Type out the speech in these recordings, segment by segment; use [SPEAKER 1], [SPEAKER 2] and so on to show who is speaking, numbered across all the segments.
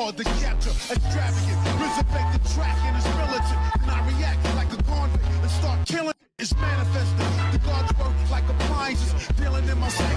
[SPEAKER 1] hard to capture, extravagant, resurrect the track and it's militant. And I react like a convict and start killing. It's manifested. The gods work like appliances, dealing in my psyche.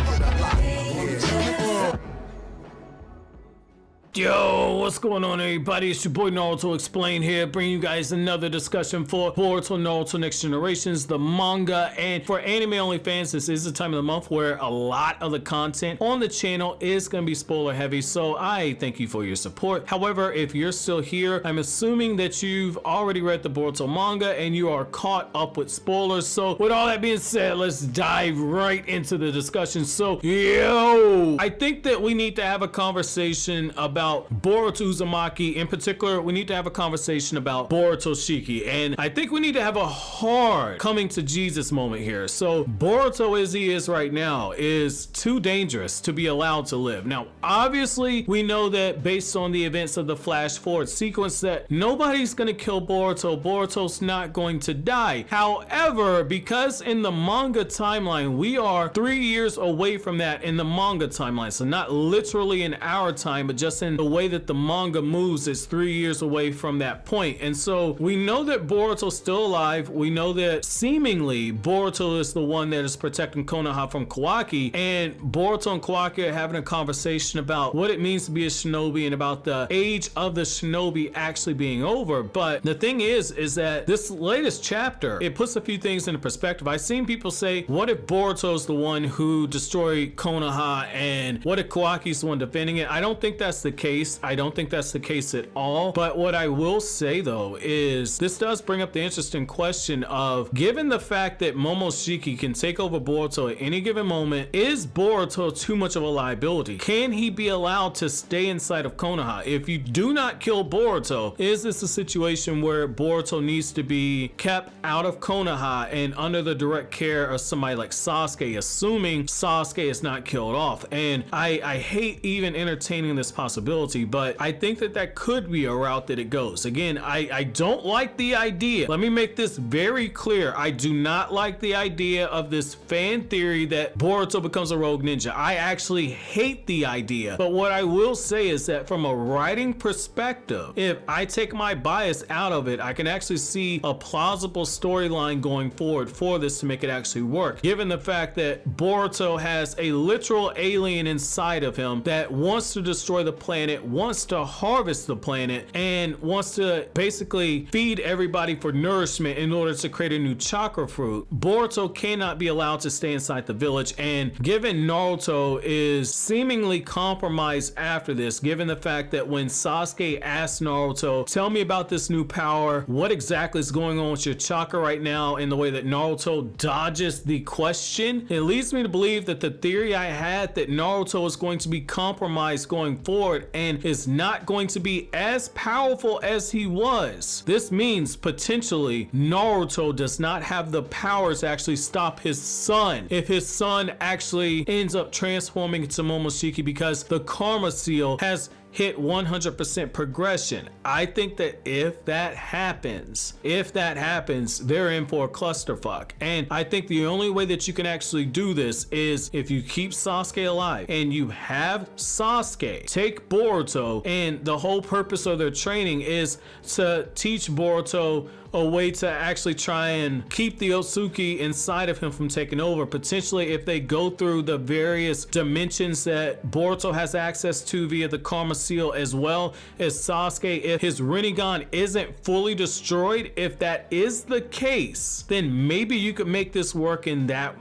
[SPEAKER 2] Yo, what's going on, everybody? It's your boy Naruto Explain here, bringing you guys another discussion for Boruto Naruto Next Generations, the manga. And for anime only fans, this is the time of the month where a lot of the content on the channel is going to be spoiler heavy, so I thank you for your support. However, if you're still here, I'm assuming that you've already read the Boruto manga and you are caught up with spoilers. So with all that being said, let's dive right into the discussion. So yo, I think that we need to have a conversation about Boruto Uzumaki. In particular, we need to have a conversation about BoruShiki, and I think we need to have a hard coming to Jesus moment here. So Boruto, as he is right now, is too dangerous to be allowed to live. Now obviously we know that based on the events of the flash forward sequence that nobody's gonna kill Boruto. Boruto's not going to die. However, because in the manga timeline we are 3 years away from that in the manga timeline, so not literally in our time, but just in the way that the manga moves is 3 years away from that point. And so we know that Boruto's still alive. We know that seemingly Boruto is the one that is protecting Konoha from Kawaki, and Boruto and Kawaki are having a conversation about what it means to be a shinobi and about the age of the shinobi actually being over. But the thing is that this latest chapter, it puts a few things into perspective. I've seen people say, what if Boruto's the one who destroyed Konoha and what if Kawaki's the one defending it? I don't think that's the case. I don't think that's the case at all. But what I will say though is this does bring up the interesting question of, given the fact that Momoshiki can take over Boruto at any given moment, is Boruto too much of a liability? Can he be allowed to stay inside of Konoha? If you do not kill Boruto, is this a situation where Boruto needs to be kept out of Konoha and under the direct care of somebody like Sasuke, assuming Sasuke is not killed off? And I hate even entertaining this possibility, but I think that that could be a route that it goes. Again, I don't like the idea. Let me make this very clear. I do not like the idea of this fan theory that Boruto becomes a rogue ninja. I actually hate the idea. But what I will say is that from a writing perspective, if I take my bias out of it, I can actually see a plausible storyline going forward for this to make it actually work. Given the fact that Boruto has a literal alien inside of him that wants to destroy the planet, wants to harvest the planet, and wants to basically feed everybody for nourishment in order to create a new chakra fruit, Boruto cannot be allowed to stay inside the village. And given Naruto is seemingly compromised after this, given the fact that when Sasuke asked Naruto, tell me about this new power, what exactly is going on with your chakra right now, in the way that Naruto dodges the question, it leads me to believe that the theory I had that Naruto is going to be compromised going forward and is not going to be as powerful as he was. This means potentially Naruto does not have the powers to actually stop his son if his son actually ends up transforming into Momoshiki, because the karma seal has hit 100% progression. I think that if that happens, they're in for a clusterfuck. And I think the only way that you can actually do this is if you keep Sasuke alive and you have Sasuke take Boruto, and the whole purpose of their training is to teach Boruto a way to actually try and keep the Otsuki inside of him from taking over. Potentially, if they go through the various dimensions that Boruto has access to via the karma seal, as well as Sasuke, if his rinnegan isn't fully destroyed, if that is the case, then maybe you could make this work in that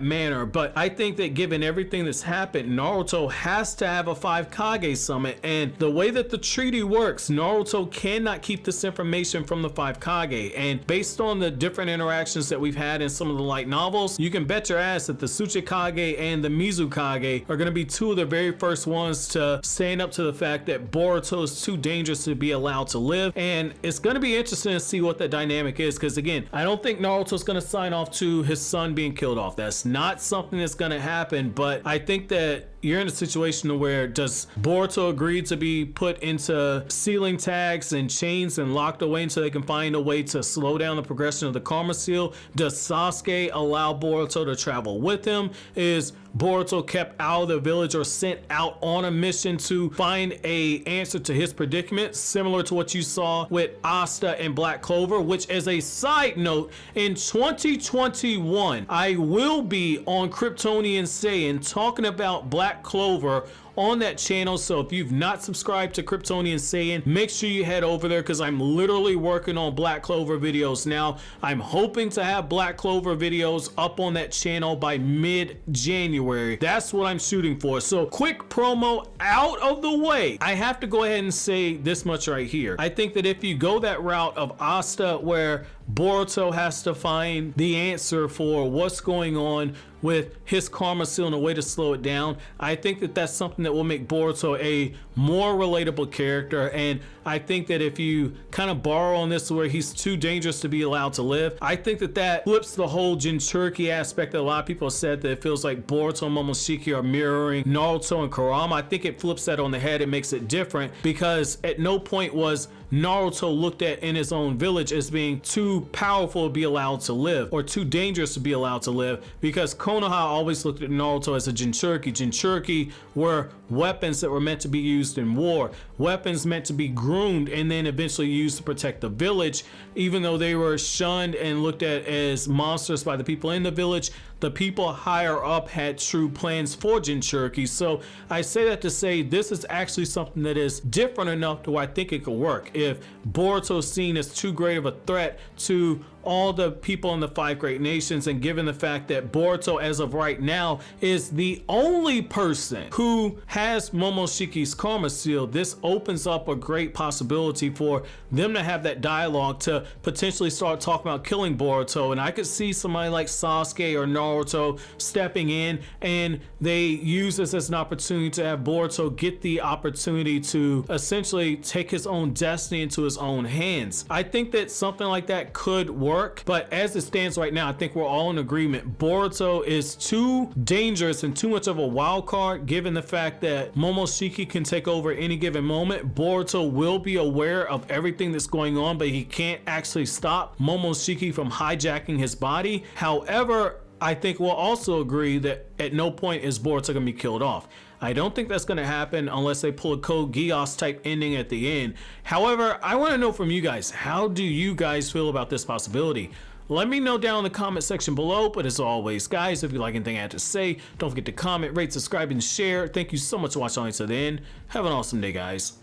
[SPEAKER 2] manner. But I think that given everything that's happened, Naruto has to have a 5 Kage summit, and the way that the treaty works, Naruto cannot keep this information from the 5 Kage. And based on the different interactions that we've had in some of the light novels, you can bet your ass that the Tsuchikage and the Mizukage are going to be two of the very first ones to stand up to the fact that Boruto is too dangerous to be allowed to live. And it's going to be interesting to see what that dynamic is, because again, I don't think Naruto's going to sign off to his son being killed off. That's not something that's going to happen. But I think that you're in a situation where, does Boruto agree to be put into ceiling tags and chains and locked away until they can find a way to slow down the progression of the karma seal? Does Sasuke allow Boruto to travel with him? Is Boruto kept out of the village or sent out on a mission to find a answer to his predicament, similar to what you saw with Asta and Black Clover, which, as a side note, in 2021 I will be on Kryptonian Saiyan talking about Black Clover on that channel. So if you've not subscribed to Kryptonian Saiyan, make sure you head over there, because I'm literally working on Black Clover videos now. I'm hoping to have Black Clover videos up on that channel by mid-January. That's what I'm shooting for. So quick promo out of the way. I have to go ahead and say this much right here. I think that if you go that route of Asta, where Boruto has to find the answer for what's going on with his karma seal and a way to slow it down, I think that that's something that will make Boruto a more relatable character. And I think that if you kind of borrow on this where he's too dangerous to be allowed to live, I think that that flips the whole Jinchuriki aspect that a lot of people have said, that it feels like Boruto and Momoshiki are mirroring Naruto and Kurama. I think it flips that on the head. It makes it different, because at no point was Naruto looked at in his own village as being too powerful to be allowed to live, or too dangerous to be allowed to live, because Konoha always looked at Naruto as a Jinchuriki. Jinchuriki were weapons that were meant to be used in war, weapons meant to be groomed and then eventually used to protect the village. Even though they were shunned and looked at as monsters by the people in the village, the people higher up had true plans for Jinchuriki. So I say that to say this is actually something that is different enough to where I think it could work. If Boruto's seen as too great of a threat to all the people in the 5 great nations, and given the fact that Boruto as of right now is the only person who has Momoshiki's karma seal, this opens up a great possibility for them to have that dialogue to potentially start talking about killing Boruto. And I could see somebody like Sasuke or Naruto stepping in, and they use this as an opportunity to have Boruto get the opportunity to essentially take his own destiny into his own hands. I think that something like that could work, but as it stands right now, I think we're all in agreement. Boruto is too dangerous and too much of a wild card, given the fact that Momoshiki can take over at any given moment. Boruto will be aware of everything that's going on, but he can't actually stop Momoshiki from hijacking his body. However, I think we'll also agree that at no point is Boruto gonna be killed off. I don't think that's gonna happen unless they pull a Code Geass type ending at the end. However, I wanna know from you guys, how do you guys feel about this possibility? Let me know down in the comment section below. But as always, guys, if you like anything I had to say, don't forget to comment, rate, subscribe, and share. Thank you so much for watching all the way to the end. Have an awesome day, guys.